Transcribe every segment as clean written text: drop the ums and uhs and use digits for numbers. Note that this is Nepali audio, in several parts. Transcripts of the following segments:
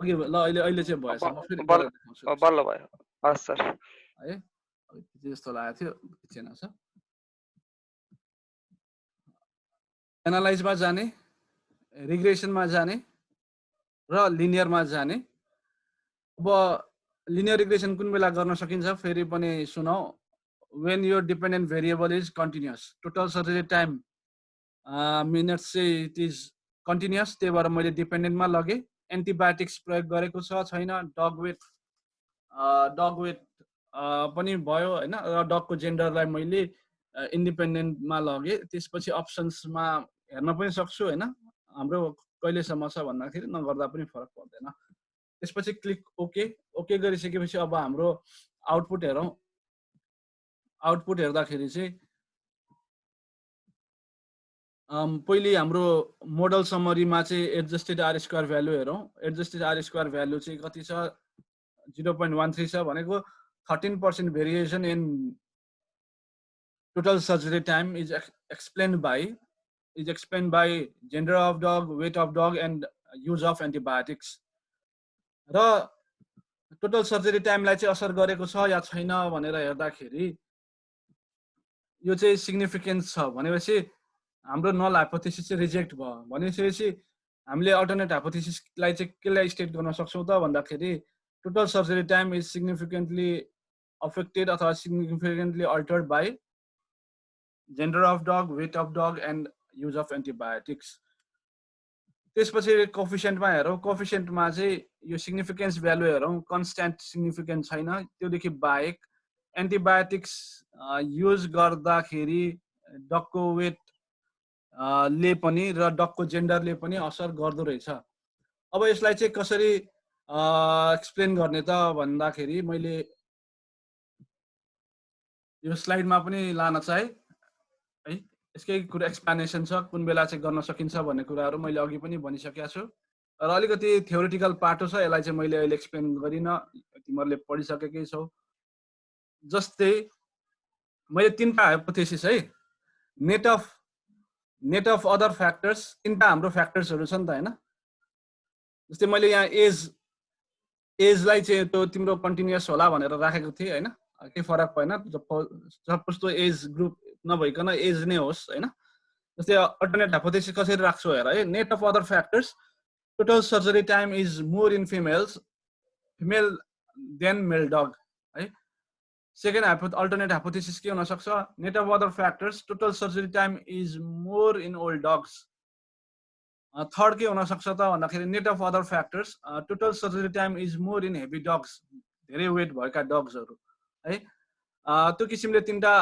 अघि ल अहिले चाहिँ भएछ म फेरि बल्ल गरेर देखाउँछु बल्ल भयो हस् सर है जस्तो लागेको थियो थिएन छ एनालाइजमा जाने रिग्रेसनमा जाने र लिनियरमा जाने अब लिनियर रिग्रेसन कुन बेला गर्न सकिन्छ फेरि पनि सुनौ when your dependent variable is continuous total surgery time minutes चाहिँ it is continuous त्यही भएर मैले डिपेन्डेन्टमा लगेँ एन्टिबायोटिक्स प्रयोग गरेको छ छैन डग वेट पनि भयो होइन र डगको जेन्डरलाई मैले इन्डिपेन्डेन्टमा लगेँ त्यसपछि अप्सन्समा हेर्न पनि सक्छु होइन हाम्रो कहिलेसम्म छ भन्दाखेरि नगर्दा पनि फरक पर्दैन त्यसपछि क्लिक ओके गरिसकेपछि अब हाम्रो आउटपुट हेरौँ आउटपुट हेर्दाखेरि चाहिँ पहिले हाम्रो मोडल समरीमा चाहिँ एडजस्टेड आर स्क्वायर भ्यालु हेरौँ एडजस्टेड आर स्क्वायर भ्यालु चाहिँ कति छ 0.13 छ भनेको 13% variation in total surgery time is explained by gender of dog, weight of dog and use of antibiotics. र total surgery time लाई चाहिँ असर गरेको छ या छैन भनेर हेर्दाखेरि यो चाहिँ सिग्निफिकेन्स छ भनेपछि हाम्रो नल हाइपोथेसिस चाहिँ रिजेक्ट भयो भनेपछि हामीले अल्टरनेट हाइपोथेसिसलाई चाहिँ केलाई स्टेट गर्न सक्छौं त भन्दाखेरि total surgery time is significantly affected अथवा significantly altered by gender of dog, weight of dog and use of antibiotics. त्यसपछि कोफिसिएन्टमा हेरौँ कोफिसिएन्टमा चाहिँ यो सिग्निफिकेन्स भ्यालु हेरौँ कन्स्ट्यान्ट सिग्निफिकेन्स छैन त्योदेखि बाहेक एन्टिबायोटिक्स युज गर्दाखेरि डगको वेट ले पनि र डगको जेन्डरले पनि असर गर्दो रहेछ अब यसलाई चाहिँ कसरी एक्सप्लेन गर्ने त भन्दाखेरि मैले यो स्लाइडमा पनि लान चाहे है यसकै कुरा एक्सप्लेनेसन छ कुन बेला चाहिँ गर्न सकिन्छ भन्ने कुराहरु मैले अघि पनि भनिसकेको छु र अलिकति थ्योरेटिकल पार्ट छ यसलाई चाहिँ मैले अहिले एक्सप्लेन गरिन तिमीहरुले पढिसकेकै छौ जस्तै मैले तीनटा हाइपोथेसिस है नेट अफ अदर फ्याक्टर्स तीनटा हाम्रो फ्याक्टर्सहरु छ नि त हैन जस्तै मैले यहाँ एजलाई चाहिँ त्यो तिम्रो कन्टिन्युअस होला भनेर राखेको थिए हैन के फरक पर्दैन सपोज त्यो एज ग्रुप नभइकन एज नै होस् हैन जस्तै अल्टरनेट हाइपोथेसिस कसरी राख्छु हेर है net of other factors total surgery time is more in female than male dog है सेकेन्ड अल्टरनेट हाइपोथेसिस के हुन सक्छ net of other factors total surgery time is more in old dogs third के हुन सक्छ त भन्दाखेरि net of other factors total surgery time is more in heavy dogs धेरै वेट भएका डग्सहरु है त्यो किसिमले तीनटा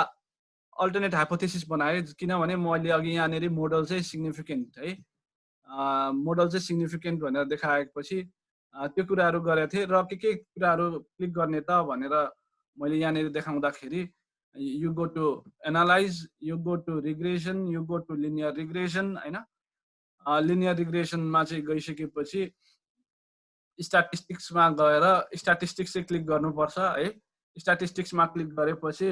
अल्टरनेट हाइपोथेसिस बनाए किनभने मैले अघि यहाँनेरि मोडल चाहिँ सिग्निफिकेन्ट है मोडल चाहिँ सिग्निफिकेन्ट भनेर देखाएपछि त्यो कुराहरु गरेको थिए र के कुराहरु क्लिक गर्ने त भनेर मैले यहाँनेरि देखाउँदाखेरि you go to analyze you go to regression you go to linear regression हैन लिनियर रिग्रेसनमा चाहिँ गइसकेपछि स्ट्याटिस्टिक्समा गएर स्ट्याटिस्टिक्स चाहिँ क्लिक गर्नुपर्छ है स्ट्याटिस्टिक्समा क्लिक गरेपछि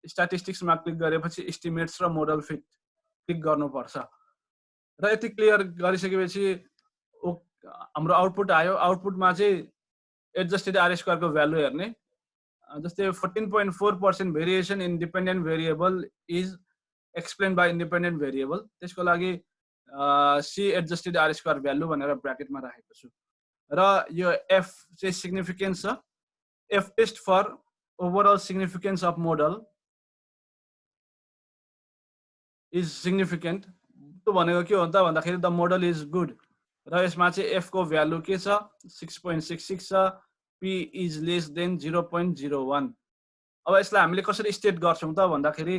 स्ट्याटिस्टिक्समा क्लिक गरेपछि एस्टिमेट्स र मोडल फिट क्लिक गर्नुपर्छ र यति क्लियर गरिसकेपछि हाम्रो आउटपुट आयो आउटपुटमा चाहिँ एडजस्टेड आर स्क्वायर को भ्यालु हेर्ने जस्तै 14.4% variation in dependent variable is explain by independent variable त्यसको लागि see adjusted R square value भनेर ब्र्याकेटमा राखेको छु र यो एफ चाहिँ सिग्निफिकेन्स छ F test for overall significance of model is significant त्यो भनेको के हो त भन्दाखेरि द मोडल इज गुड र यसमा चाहिँ एफ को भ्यालु के छ 6.66 छ p इज लेस देन 0.01 अब यसलाई हामीले कसरी स्टेट गर्छौं त भन्दाखेरि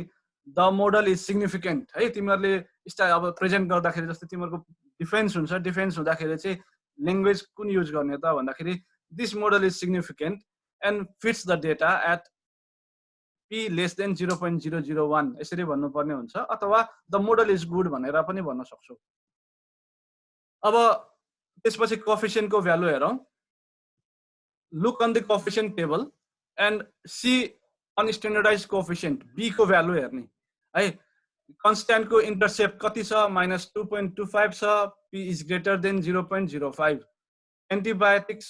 द मोडल इज सिग्निफिकेन्ट है तिमीहरुले अब प्रेजेन्ट गर्दाखेरि जस्तै तिमीहरुको डिफेन्स हुन्छ डिफेन्स हुँदाखेरि चाहिँ ल्याङ्ग्वेज कुन युज गर्ने त भन्दाखेरि this model is significant and fits the data at p less than 0.001 यसरी भन्नुपर्ने हुन्छ अथवा द मोडल इज गुड भनेर पनि भन्न सक्छौ अब त्यसपछि कोएफिसिएन्ट को भ्यालु हेरौं look on the coefficient table and see unstandardized coefficient b को भ्यालु हेर्ने है कन्स्ट्यान्ट को इन्टरसेप्ट कति छ -2.25 छ p is greater than 0.05 antibiotics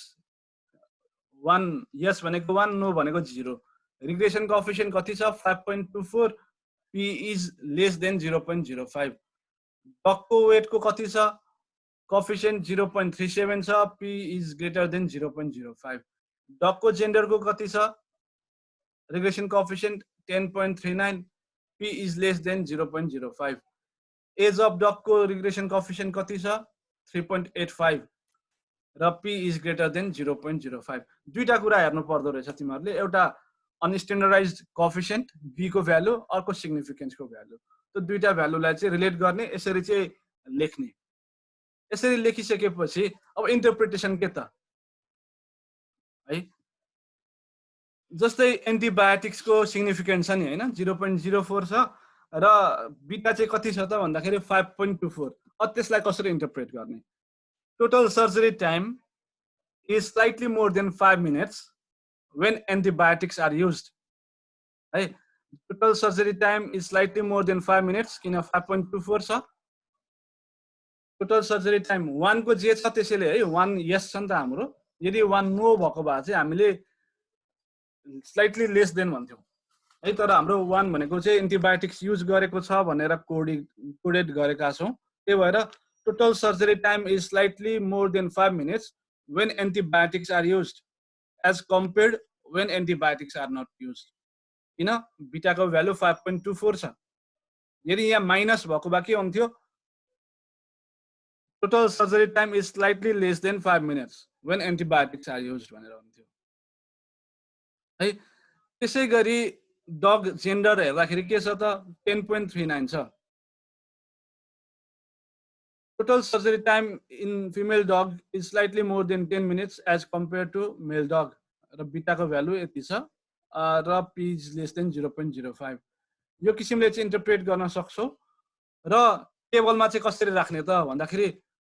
1 यस भनेको 1 नो भनेको 0 रिग्रेसन कोएफिसिएन्ट कति छ 5.24 p इज लेस देन 0.05 डगको वेटको कति छ कोएफिसिएन्ट 0.37 छ p इज ग्रेटर देन 0.05 डगको जेन्डरको कति छ regression coefficient 10.39 p is less than 0.05 age of डगको रिग्रेसन कोएफिसिएन्ट कति छ 3.85 र p इज ग्रेटर देन 0.05 दुईटा कुरा हेर्नु पर्दो रहेछ तिमीहरूले एउटा अनस्ट्यान्डर्डाइज्ड कोएफिसिएन्ट b को भ्यालु अर्को सिग्निफिकेन्सको भ्यालु त्यो दुईटा भ्यालुलाई चाहिँ रिलेट गर्ने यसरी चाहिँ लेख्ने यसरी लेखिसकेपछि अब इन्टरप्रिटेसन के त है जस्तै एन्टिबायोटिक्सको सिग्निफिकेन्स छ नि हैन 0.04 छ र बीटा चाहिँ कति छ त भन्दाखेरि 5.24 अब त्यसलाई कसरी इन्टरप्रेट गर्ने total surgery time is slightly more than 5 minutes when antibiotics are used. Right? Total surgery time is slightly more than 5 minutes किन 5.24 छ total surgery time 1 को जे छ त्यसैले है 1 yes छ नि त हाम्रो यदि 1 no भएको भए चाहिँ हामीले slightly less than भन्थ्यौ है तर हाम्रो 1 भनेको चाहिँ एन्टिबायोटिक्स युज गरेको छ भनेर कोडेड गरेका छौं त्यही भएर total surgery time is slightly more than 5 minutes when antibiotics are used as compared when antibiotics are not used. किन बीटाको भ्यालु 5.24 छ यदि यहाँ माइनस भएको भए के हुन्थ्यो total surgery time is slightly less than 5 minutes when antibiotics are used भनेर हुन्थ्यो है त्यसैगरी डग जेन्डर हेर्दाखेरि के छ त 10.39 छ Total surgery time in female dog is slightly more than 10 minutes as compared to male dog. र बीटाको भ्यालु यति छ र p is less than 0.05 यो किसिमले चाहिँ इन्टरप्रेट गर्न सक्छौ र टेबलमा चाहिँ कसरी राख्ने त भन्दाखेरि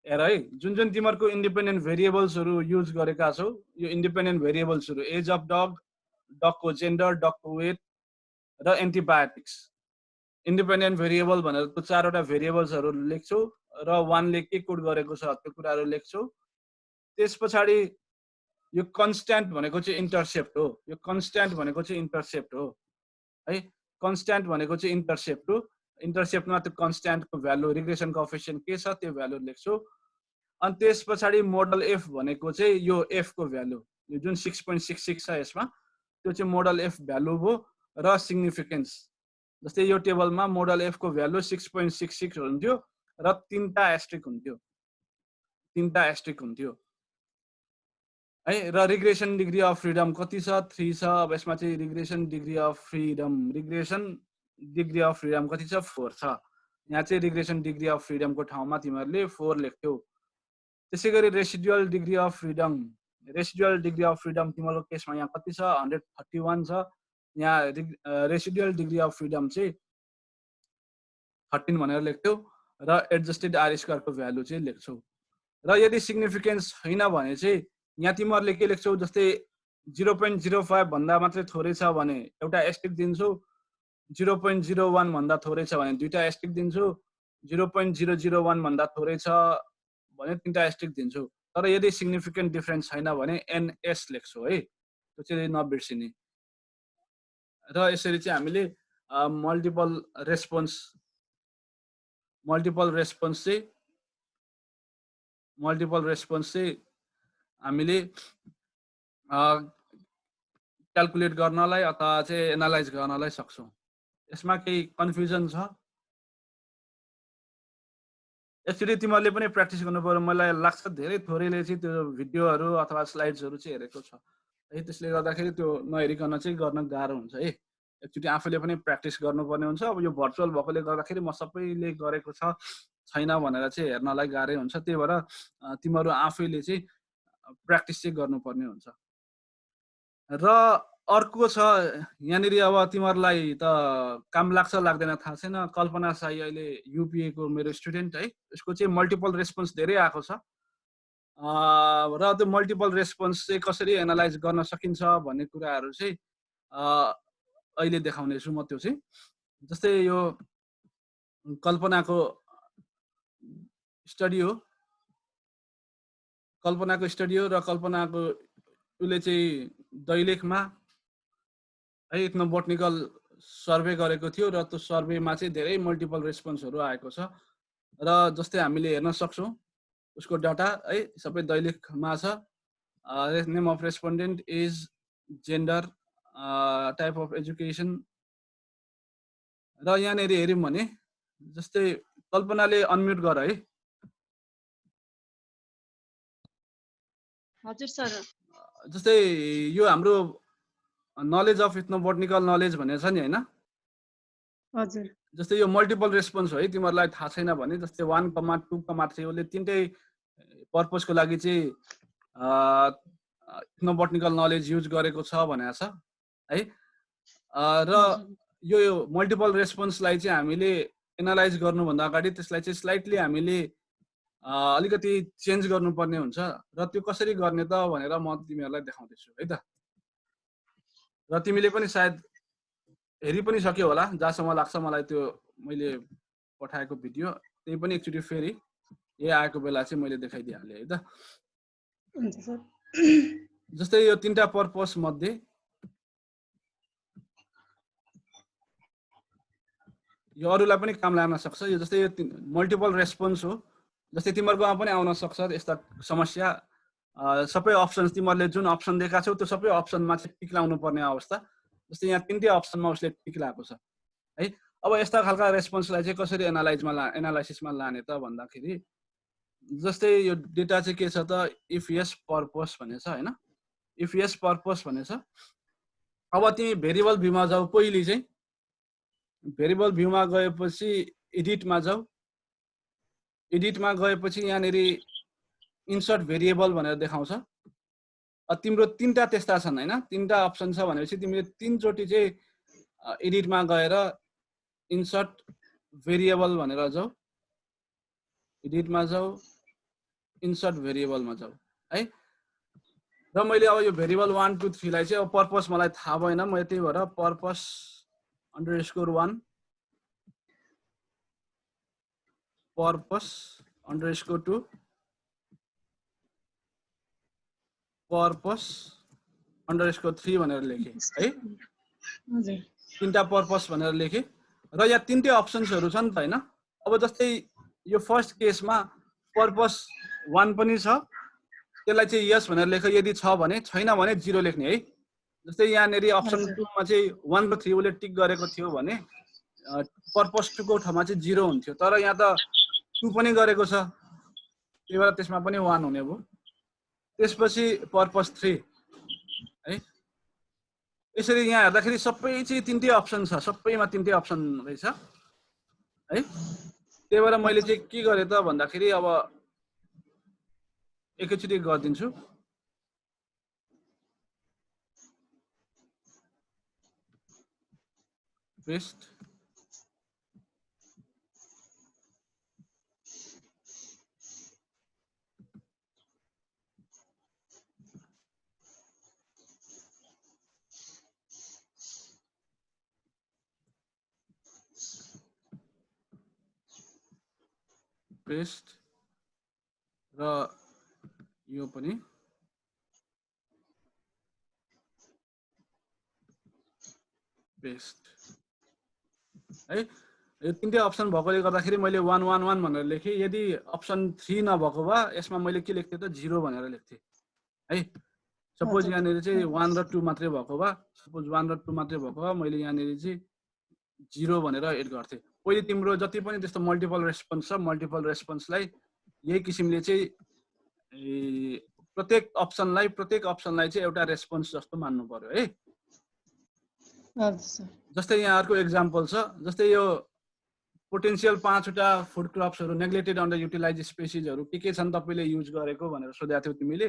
हेर है जुन जुन तिमीहरुको इन्डिपेन्डेन्ट भेरिएबल्सहरु युज गरेका छौ यो इन्डिपेन्डेन्ट भेरिएबल्सहरु एज अफ डग डगको जेन्डर डगको वेट र एन्टिबायोटिक्स इन्डिपेन्डेन्ट भेरिएबल भनेर त्यो चारवटा भेरिएबल्सहरु लेख्छौ र 1 ले के कोड गरेको छ त्यो कुराहरु लेख्छौ त्यसपछि यो कन्स्ट्यान्ट भनेको चाहिँ इन्टरसेप्ट हो यो कन्स्ट्यान्ट भनेको चाहिँ इन्टरसेप्ट हो है कन्स्ट्यान्ट भनेको चाहिँ इन्टरसेप्ट हो इन्टरसेप्टमा त्यो कन्स्ट्यान्टको भ्यालु रिग्रेसन कोएफिसिएन्ट के छ त्यो भ्यालु लेख्छौ अनि त्यसपछि मोडल एफ भनेको चाहिँ यो एफ को भ्यालु यो जुन 6.66 छ यसमा त्यो चाहिँ मोडल एफ भ्यालु हो र सिग्निफिकेन्स जस्तै यो टेबलमा मोडल एफ को भ्यालु 6.66 हुन्थ्यो र तीनटा एस्ट्रिक हुन्थ्यो है र रिग्रेसन डिग्री अफ फ्रीडम कति छ 3 छ अब यसमा चाहिँ रिग्रेसन डिग्री अफ फ्रीडम कति छ 4 छ यहाँ चाहिँ रिग्रेसन डिग्री अफ फ्रीडमको ठाउँमा तिमीहरुले 4 लेख्थ्यौ त्यसैगरी रेसिडुअल डिग्री अफ फ्रीडम तिम्रो केसमा यहाँ कति छ 131 छ यहाँ रेसिडुअल डिग्री अफ फ्रीडम चाहिँ 13 भनेर लेख्थ्यौ र एडजस्टेड आर स्क्वायर को भ्यालु चाहिँ लेख्छौ र यदि सिग्निफिकेन्स हैन भने चाहिँ यहाँ तिमीहरुले के लेख्छौ जस्तै 0.05 भन्दा मात्रै थोरै छ भने एउटा एस्ट्रिक दिन्छौ 0.01 भन्दा थोरै छ भने दुईटा एस्ट्रिक दिन्छौ 0.001 भन्दा थोरै छ भने तीनटा एस्ट्रिक दिन्छौ तर यदि सिग्निफिकेन्ट डिफरेन्स छैन भने एनएस लेख्छौ है त्यो चाहिँ नबिर्सिने र यसरी चाहिँ हामीले मल्टिपल रेस्पोन्स चाहिँ हामीले क्याल्कुलेट गर्नलाई अथवा चाहिँ एनालाइज गर्नलाई सक्छौं यसमा केही कन्फ्युजन छ यसरी तिमीहरुले पनि प्र्याक्टिस गर्नुपर्यो मलाई लाग्छ धेरै थोरैले चाहिँ त्यो भिडियोहरु अथवा स्लाइड्सहरु चाहिँ हेरेको छ है त्यसले गर्दाखेरि त्यो नहेरिकन चाहिँ गर्न गाह्रो हुन्छ है एकचोटी आफूले पनि प्र्याक्टिस गर्नुपर्ने हुन्छ अब यो भर्चुअल भएकोले गर्दाखेरि म सबैले गरेको छ छैन भनेर चाहिँ हेर्नलाई गाह्रै हुन्छ त्यही भएर तिमीहरु आफैले चाहिँ प्र्याक्टिस चाहिँ गर्नुपर्ने हुन्छ र अर्को छ यहाँनिर अब तिमीहरुलाई त काम लाग्छ लाग्दैन थाहा छैन कल्पना साई अहिले युपीए को मेरो स्टुडेन्ट है यसको चाहिँ मल्टिपल रेस्पोन्स धेरै आएको छ र त्यो मल्टिपल रेस्पोन्स चाहिँ कसरी एनालाइज गर्न सकिन्छ भन्ने कुराहरु चाहिँ अहिले देखाउने छु म त्यो चाहिँ जस्तै यो कल्पनाको स्टडी हो कल्पनाको स्टडी हो र कल्पनाको उसले चाहिँ दैलेखमा है इथ्नोबोटनिकल सर्वे गरेको थियो र त्यो सर्वेमा चाहिँ धेरै मल्टिपल रेस्पोन्सहरू आएको छ र जस्तै हामीले हेर्न सक्छौँ उसको डाटा है सबै दैलेखमा छ name of respondent age gender type of education र यहाँनिर हेऱ्यौँ भने जस्तै कल्पनाले अनम्युट गर है हजुर सर जस्तै यो हाम्रो नलेज अफ इथ्नोबोटनिकल नलेज भनेर छ नि हैन हजुर जस्तै यो मल्टिपल रेस्पोन्स हो है तिमीहरूलाई थाहा छैन भने जस्तै 1,2,3 उसले तिनटै पर्पसको लागि चाहिँ इथ्नोबोटनिकल नलेज युज गरेको छ भनेको छ है र यो मल्टिपल रेस्पोन्सलाई चाहिँ हामीले एनालाइज गर्नुभन्दा अगाडि त्यसलाई चाहिँ स्लाइटली हामीले अलिकति चेन्ज गर्नुपर्ने हुन्छ र त्यो कसरी गर्ने त भनेर म तिमीहरूलाई देखाउँदैछु है त र तिमीले पनि सायद हेरि पनि सक्यो होला जहाँसम्म लाग्छ मलाई त्यो मैले पठाएको भिडियो त्यही पनि एकचोटि फेरि यही आएको बेला चाहिँ मैले देखाइदिइहालेँ है त जस्तै यो तीनटा पर्पस मध्ये यो अरूलाई पनि काम लाग्न सक्छ यो जस्तै यो मल्टिपल रेस्पोन्स हो जस्तै तिमीहरूकोमा पनि आउन सक्छ यस्ता समस्या सबै अप्सन्स तिमीहरूले जुन अप्सन दिएका छौ त्यो सबै अप्सनमा चाहिँ टिक लाउनु पर्ने अवस्था जस्तै यहाँ तिनटै अप्सनमा उसले टिक लगाएको छ है अब यस्ता खालका रेस्पोन्सलाई चाहिँ कसरी एनालाइसिसमा लाने त भन्दाखेरि जस्तै यो डेटा चाहिँ के छ त इफ यस पर्पस भन्ने छ हैन इफ यस पर्पस भन्ने छ अब तिमी भेरिएबल भ्यूमा जाऊ पहिले चाहिँ भेरिएबल भ्यूमा गएपछि एडिटमा जाऊ एडिटमा गएपछि यहाँनिर इन्सर्ट भेरिएबल भनेर देखाउँछ तिम्रो तीनटा त्यस्ता छन् हैन तीनटा अप्सन छ भनेपछि तिमीले तीनचोटि चाहिँ एडिटमा गएर इन्सर्ट भेरिएबल भनेर जाऊ एडिटमा जाऊ इन्सर्ट भेरिएबलमा जाऊ है र मैले अब यो भेरिएबल 1 2 3 लाई चाहिँ अब पर्पस मलाई थाहा भएन म त्यही भएर पर्पस _1 पर्पस _2 पर्पस _3 भनेर लेखेँ है तीनटा पर्पस भनेर लेखेँ र यहाँ तीनटै अप्सन्सहरू छन् त हैन अब जस्तै यो फर्स्ट केसमा पर्पस 1 पनि छ त्यसलाई चाहिँ यस भनेर लेख यदि छ भने छैन भने 0 लेख्ने है जस्तै यहाँनिर अप्सन 2 मा चाहिँ 1 र 3 उले टिक गरेको थियो भने पर्पस 2 को ठाउँमा चाहिँ 0 हुन्थ्यो तर यहाँ त 2 पनि गरेको छ त्यही भएर त्यसमा पनि 1 हुने भयो त्यसपछि पर्पस 3 है यसरी यहाँ हेर्दाखेरि सबै चाहिँ तीनटै अप्सन छ सबैमा तीनटै अप्सन रहेछ है त्यही भएर मैले चाहिँ के गरे त भन्दाखेरि अब एकैचोटि गर्दिन्छु पेस्ट पेस्ट र यो पनि पेस्ट है यो तीनटै अप्सन भएकोले गर्दाखेरि मैले 1 1 1 भनेर लेखेँ यदि अप्सन 3 नभएको भए यसमा मैले के लेख्थे त 0 भनेर लेख्थे है सपोज यहाँनिर चाहिँ 1 र 2 मात्रै भएको भए सपोज 1 र 2 मात्रै भएको भए मैले यहाँनिर चाहिँ 0 भनेर एड गर्थे पहिले तिम्रो जति पनि त्यस्तो मल्टिपल रेस्पोन्स छ मल्टिपल रेस्पोन्सलाई यही किसिमले चाहिँ प्रत्येक अप्सनलाई चाहिँ एउटा रेस्पोन्स जस्तो मान्नु पर्यो है जस्तै यहाँ अर्को एक्जाम्पल छ जस्तै यो पोटेन्शियल 5 वटा फुड क्रप्सहरु नेग्लेक्टेड अन्डर युटिलाइज स्पेसिसहरु के छन् तपाईले युज गरेको भनेर सोधेको थियो तिमीले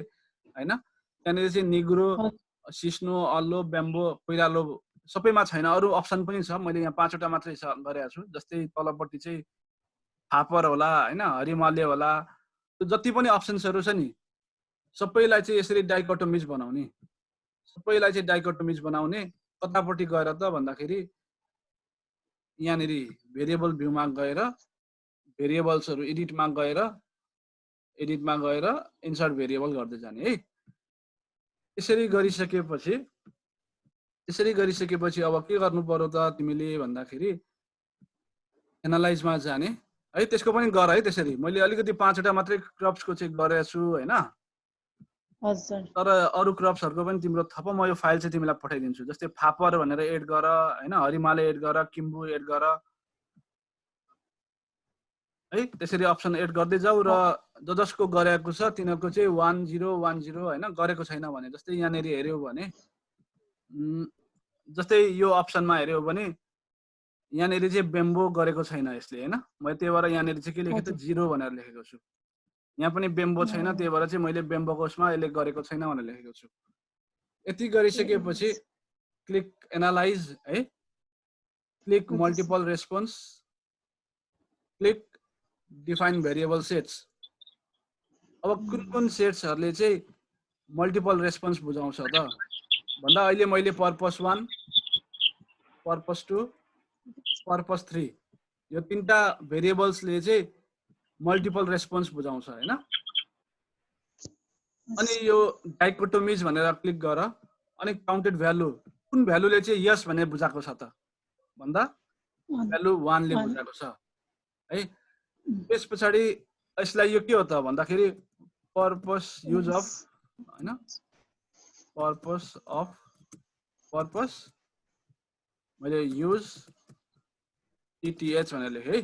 हैन त्यहाँनिर चाहिँ निग्रो सिस्नो अल्लो ब्याम्बो कोइरालो सबैमा छैन अरु अप्सन पनि छ मैले यहाँ 5 वटा मात्रै गरेको छु जस्तै तलपट्टि चाहिँ फापर होला हैन हरिमल्ले होला त्यो जति पनि अप्सन्सहरु छ नि सबैलाई चाहिँ यसरी डाइकोटोमिज बनाउने कतापट्टि गएर त भन्दाखेरि यहाँनिर भेरिएबल भ्यूमा गएर भेरिएबल्सहरु एडिटमा गएर एडिटमा गएर इन्सर्ट भेरिएबल गर्दै जाने है। यसरी गरिसकेपछि अब के गर्नु पर्यो त तिमीले भन्दाखेरि एनालाइजमा जाने है। त्यसको पनि गर है त्यसरी। मैले अलिकति 5 वटा मात्रै क्रप्सको चेक गरेको छु हैन, हजुर तर अरु क्रप्सहरुको पनि तिम्रो थप म यो फाइल चाहिँ तिमीलाई पठाइदिन्छु। जस्तै फापर भनेर एड गर हैन, हरिमाले एड गर, किम्बु एड गर है। त्यसरी अप्सन एड गर्दै जाऊ र जसको गरेको छ तिनीहरुको चाहिँ 1010 हैन, गरेको छैन भने जस्तै यहाँनेर हेर्यौ भने जस्तै यो अप्सनमा हेर्यौ भने यहाँनेर चाहिँ बेम्बो गरेको छैन यसले हैन। मैले त्यही भएर यहाँनेर चाहिँ के लेखेको छु 0 भनेर लेखेको छु। यहाँ पनि बेम्बो छैन, त्यही भएर चाहिँ मैले बेम्बोको उसमा यसले गरेको छैन भनेर लेखेको छु। यति गरिसकेपछि क्लिक एनालाइज है, click multiple response, click define variable sets. अब कुन सेट्सहरुले चाहिँ मल्टिपल रेस्पोन्स बुझाउँछ त भन्दा अहिले मैले पर्पस 1, पर्पस 2, पर्पस 3 यो तीनटा भेरिएबल्सले चाहिँ मल्टिपल रेस्पोन्स बुझाउँछ हैन। अनि यो डाइकोटोमिज भनेर क्लिक गर। अनि काउन्टेड भ्यालु कुन भ्यालुले चाहिँ यस भनेर बुझाएको छ त भन्दा भ्यालु 1 ले बुझाएको छ है। त्यसपछि यसलाई यो के हो त भन्दाखेरि पर्पस युज अफ हैन, पर्पस मैले युज ETH भनेर लेखे है।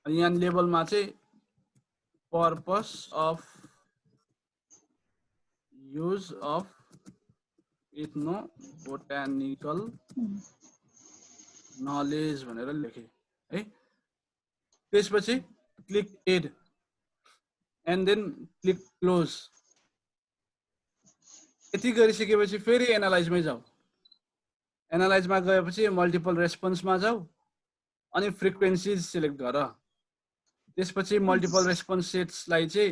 अनि यहाँ लेबलमा चाहिँ purpose of use of ethno botanical knowledge भनेर लेखे है। त्यसपछि click add and then click close. यति गरिसकेपछि फेरि एनालाइजमै जाऊ। एनालाइजमा गएपछि मल्टिपल रेस्पोन्समा जाऊ अनि फ्रिक्वेन्सीज सिलेक्ट गर। त्यसपछि मल्टिपल रेस्पोन्स सेट्सलाई चाहिँ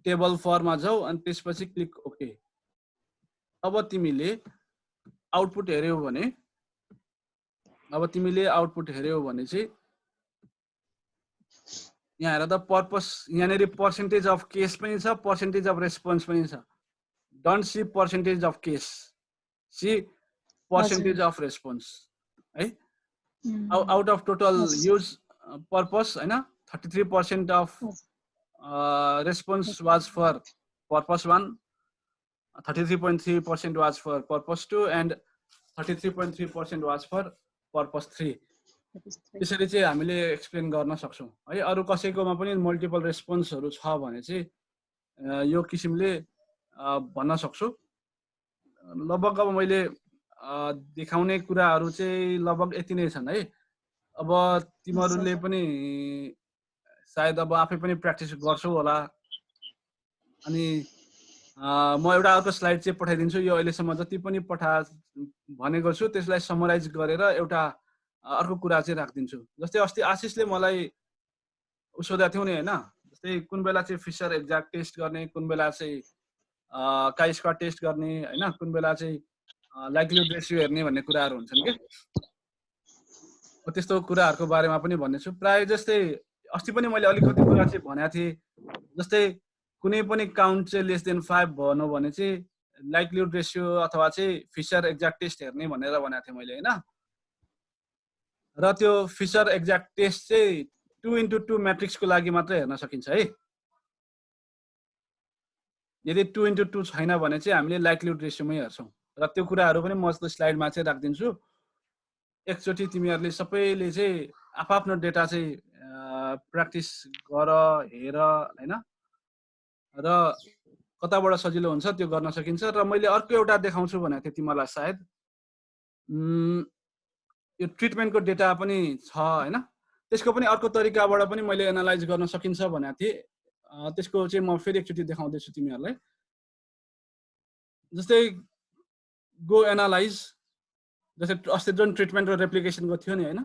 टेबल फर्ममा जाऊ अनि त्यसपछि क्लिक ओके। अब तिमीले आउटपुट हेर्यौ भने चाहिँ यहाँ हेर त पर्पस यहाँनेर पर्सेन्टेज अफ केस पनि छ, पर्सेन्टेज अफ रेस्पोन्स पनि छ। Don't see percentage of case, see percentage of response है। Out of total use purpose हैन 33% of response was for purpose 1, 33.3% was for purpose 2 and 33.3% was for purpose 3। त्यसरी चाहिँ हामीले एक्सप्लेन गर्न सक्छौं है। अरु कसैकोमा पनि मल्टिपल रेस्पोन्सहरु छ भने चाहिँ यो किसिमले भन्न सक्छु। लगभग अब मैले देखाउने कुराहरु चाहिँ लगभग यति नै छन् है। अब तिमीहरुले पनि सायद अब आफै पनि प्र्याक्टिस गर्छौ होला। अनि म एउटा अर्को स्लाइड चाहिँ पठाइदिन्छु। यो अहिलेसम्म जति पनि भनेको छु त्यसलाई समराइज गरेर एउटा अर्को कुरा चाहिँ राख्दिन्छु। जस्तै अस्ति आशिषले मलाई सोधेको थियो नि हैन, जस्तै कुन बेला चाहिँ फिशर एक्ज्याक्ट टेस्ट गर्ने, कुन बेला चाहिँ काई स्क्वायर टेस्ट गर्ने हैन, कुन बेला चाहिँ लाइक्लिहुड रेशियो हेर्ने भन्ने कुराहरु हुन्छन् के। त्यस्तो कुराहरुको बारेमा पनि भन्नेछु। प्राय जस्तै अस्ति पनि मैले अलिकति कुरा चाहिँ भनेको थिएँ। जस्तै कुनै पनि काउन्ट चाहिँ लेस देन 5 भन्नु भने चाहिँ लाइक्लिहुड रेशियो अथवा चाहिँ फिशर एक्ज्याक्ट टेस्ट हेर्ने भनेर भनेको थिएँ मैले हैन। र त्यो फिशर एक्ज्याक्ट टेस्ट चाहिँ 2x2 म्याट्रिक्सको लागि मात्रै हेर्न सकिन्छ है। यदि 2x2 छैन भने चाहिँ हामीले लाइक्लिहुड रेशियोमै हेर्छौं। र त्यो कुराहरु पनि म जस्तो स्लाइडमा चाहिँ राख्दिन्छु। एकचोटी तिमीहरुले सबैले चाहिँ आफ्नो डेटा चाहिँ प्र्याक्टिस गर, हेर हैन। र कताबाट सजिलो हुन्छ त्यो गर्न सकिन्छ। र मैले अर्को एउटा देखाउँछु भनेको थिएँ तिमीलाई सायद। यो ट्रिटमेन्टको डेटा पनि छ हैन। त्यसको पनि अर्को तरिकाबाट पनि मैले एनालाइज गर्न सकिन्छ भनेको थिएँ। त्यसको चाहिँ म फेरि एकचोटी देखाउँदै छु तिमीहरुलाई। जस्तै गो एनालाइज, जस्तै अस्ति जुन ट्रिटमेन्ट र रेप्लिकेसनको थियो नि हैन।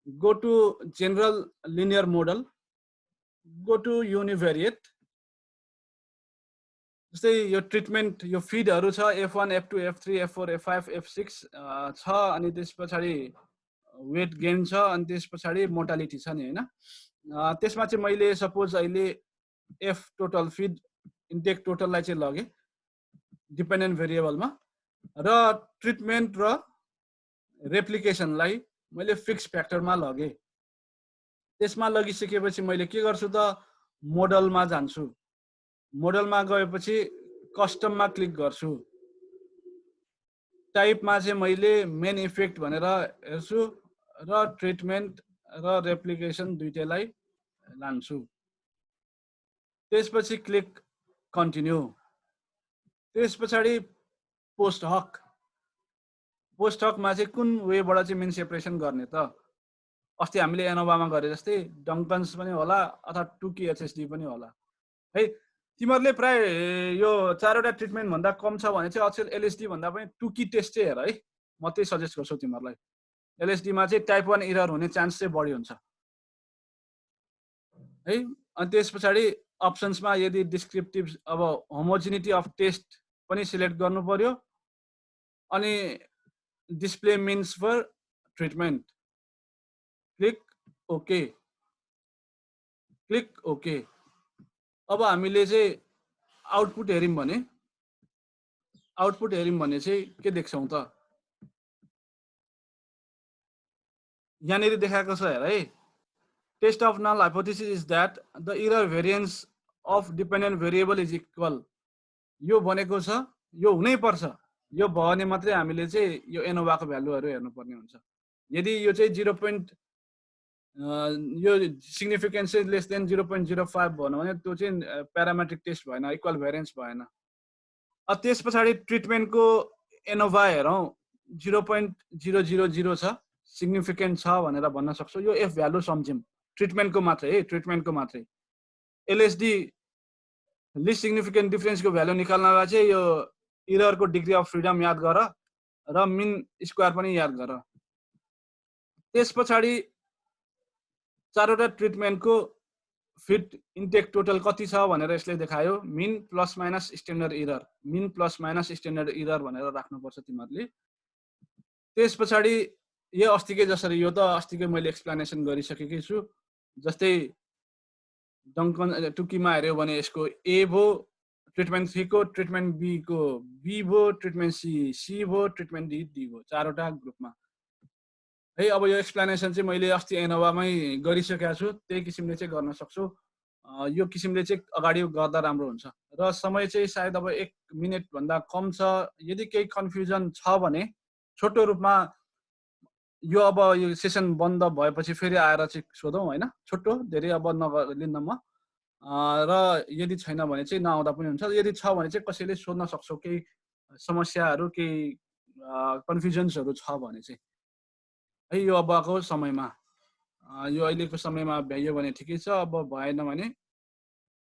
Go to general linear model, go to univariate. जस्तै यो ट्रिटमेन्ट यो फिडहरु छ F1, F2, F3, F4, F5, F6 छ। अनि त्यसपछि वेट गेन छ अनि त्यसपछि मोर्टालिटी छ नि हैन। त्यसमा चाहिँ मैले सपोज अहिले एफ टोटल फिड इन्टेक टोटललाई चाहिँ लगेँ डिपेन्डेन्ट भेरिएबलमा र ट्रिटमेन्ट र रेप्लिकेसनलाई मैले फिक्स फ्याक्टरमा लगेँ। त्यसमा लगिसकेपछि मैले के गर्छु त मोडलमा जान्छु। मोडलमा गएपछि कस्टममा क्लिक गर्छु। टाइपमा चाहिँ मैले मेन इफेक्ट भनेर हेर्छु र ट्रिटमेन्ट र रेप्लिकेसन दुईटैलाई लान्छु। त्यसपछि क्लिक कन्टिन्यू। त्यस पछाडि पोस्ट हकमा चाहिँ कुन वेबाट चाहिँ मिन सेपरेसन गर्ने त? अस्ति हामीले एनोभामा गरे जस्तै डङ्कन्स पनि होला अथवा टुकी एचएसडी पनि होला है। तिमीहरूले प्राय यो चारवटा ट्रिटमेन्ट भन्दा कम छ भने चाहिँ अचेल एलएसडी भन्दा पनि टुकी टेस्ट चाहिँ हेर है। म त्यही सजेस्ट गर्छु तिमीहरूलाई। एलएसडीमा चाहिँ टाइप 1 एरर हुने चान्स चाहिँ बढी हुन्छ है। अनि त्यस पछाडि अप्सन्समा यदि डिस्क्रिप्टिभ अब होमोजिनिटी अफ टेस्ट पनि सिलेक्ट गर्नु पर्यो। अनि display means for treatment click okay. Click okay. अब हामीले चाहिँ आउटपुट हेर्यौँ भने चाहिँ के देख्छौँ त? यहाँनिर देखाएको छ हेर है। Test of null hypothesis is that the error variance of dependent variable is equal. यो भनेको छ यो हुनै पर्छ। यो भयो भने मात्रै हामीले चाहिँ यो एनोभाको भ्यालुहरू हेर्नुपर्ने हुन्छ। यदि यो चाहिँ 0. यो सिग्निफिकेन्स चाहिँ लेस देन 0.05 भन्यो भने त्यो चाहिँ प्यारामेट्रिक टेस्ट भएन, इक्वल भेरिएन्स भएन। त्यस पछाडि ट्रिटमेन्टको एनोभा हेरौँ 0.000 छ, सिग्निफिकेन्ट छ भनेर भन्न सक्छौँ। यो एफ भ्यालु सम्झौँ ट्रिटमेन्टको मात्रै है, ट्रिटमेन्टको मात्रै। एलएसडी लिस्ट सिग्निफिकेन्ट डिफरेन्सको भ्यालु निकाल्नलाई चाहिँ यो एररको डिग्री अफ फ्रिडम याद गर र मिन स्क्वायर पनि याद गर। त्यस पछाडि चारवटा ट्रिटमेन्टको फिट इन्टेक टोटल कति छ भनेर यसले देखायो। Mean plus minus standard error, mean plus minus standard error भनेर राख्नुपर्छ तिमीहरूले। त्यस पछाडि यो अस्तिकै जसरी, यो त अस्तिकै मैले एक्सप्लेनेसन गरिसकेकै छु। जस्तै डङ्कन टुकीमा हेऱ्यो भने यसको ए भयो, ट्रिटमेन्ट 3 को, ट्रिटमेन्ट बी को बी भयो, ट्रिटमेन्ट सी भयो, ट्रिटमेन्ट डी भयो, चारवटा ग्रुपमा है। अब यो एक्सप्लेनेसन चाहिँ मैले अस्ति एनोभामै गरिसकेको छु। त्यही किसिमले चाहिँ गर्न सक्छु। यो किसिमले चाहिँ अगाडि गर्दा राम्रो हुन्छ र समय चाहिँ सायद अब 1 मिनेट भन्दा कम छ। यदि केही कन्फ्युजन छ भने छोटो रूपमा यो अब यो सेसन बन्द भएपछि फेरि आएर चाहिँ सोधौँ होइन, छोटो धेरै अब नलिन्न म। र यदि छैन भने चाहिँ नआउँदा पनि हुन्छ। यदि छ भने चाहिँ कसैले सोध्न सक्छौ केही समस्याहरू, केही कन्फ्युजन्सहरू छ भने चाहिँ है। यो अबको समयमा, यो अहिलेको समयमा भ्याइयो भने ठिकै छ, अब भएन भने